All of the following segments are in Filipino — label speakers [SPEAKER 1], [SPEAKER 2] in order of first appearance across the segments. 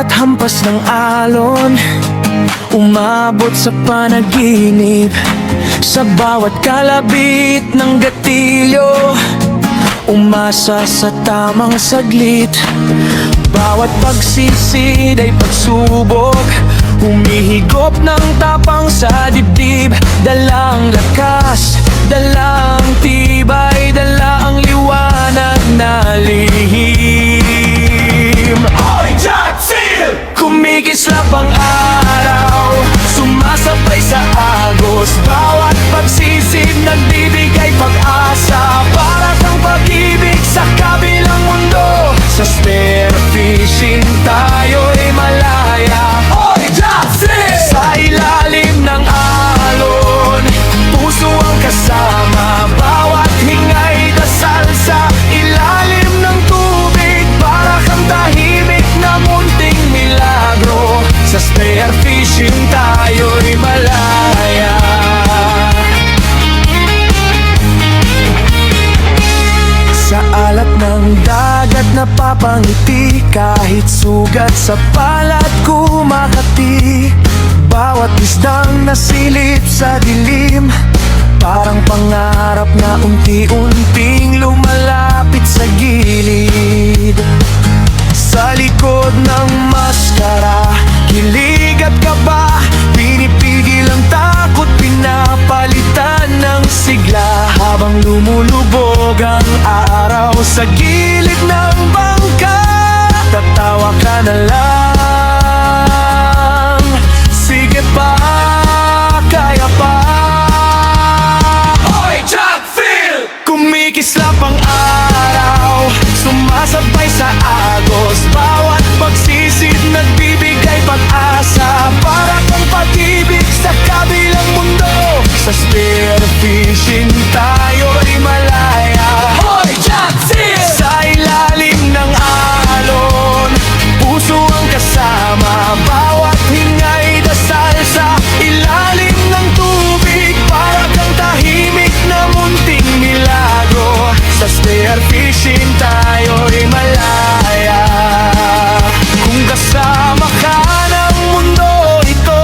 [SPEAKER 1] bawat hampas ng alon, umabot sa panaginip. Sa bawat kalabit ng gatilyo, umasa sa tamang saglit. Bawat pagsisid ay pagsubok, humihigop ng tapang sa dibdib. Dalang lakas, dalang tibay, dalang liwanag na lihim. Hoy, Jack Seal! Kumikislap ang araw, sumasabay sa agos. Bawat pagsisid nagbibigay pag-asa, para kang pag-ibig sa kabilang mundo. Sa spearfishing tayo'y malaya. Hoy, Jack Seal! Sa ilalim ng alon, puso ang kasama. Bawat hingay dasal sa ilalim ng tubig, para kang tahimik na munting milagro. Sa spearfishing tayo'y malaya. Sa alat ng dagat napapangiti, kahit sugat sa balat kumakati. Bawat isdang nasilip sa dilim, parang pangarap na unti-unting lumalapit sa gilid. Sa likod ng maskara, kilig at kaba, pinipigil ang takot, pinapalitan ng sigla. Habang lumulubog ang araw sa gilid ng bangka, tatawa ka na lang. Sige pa, kaya pa. Hoy, Jack Seal! Kumikislap ang araw, sumasabay sa agos. Bawat pagsisid nagbibigay pag-asa, para kang pag-ibig sa kabilang mundo. Sa spearfishing tayo'y malaya. Hoy, Jack Seal! Sa ilalim ng alon, puso ang kasama. Bawat hingay dasal sa ilalim ng tubig, para kang tahimik na munting milagro. Sa spearfishing tayo'y malaya. Kung kasama ka ng mundo ito,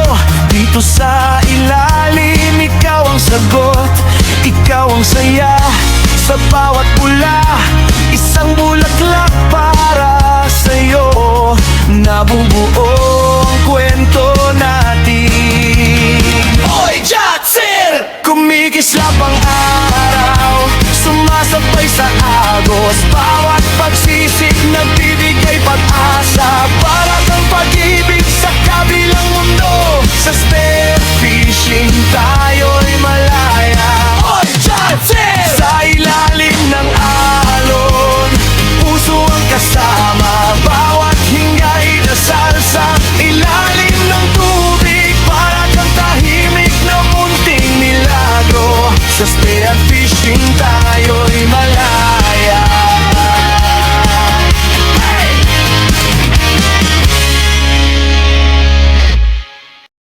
[SPEAKER 1] dito sa ilalim, ikaw ang sagot, ikaw ang saya. Sa bawat pula, isang bulaklak para sa'yo nabubuo.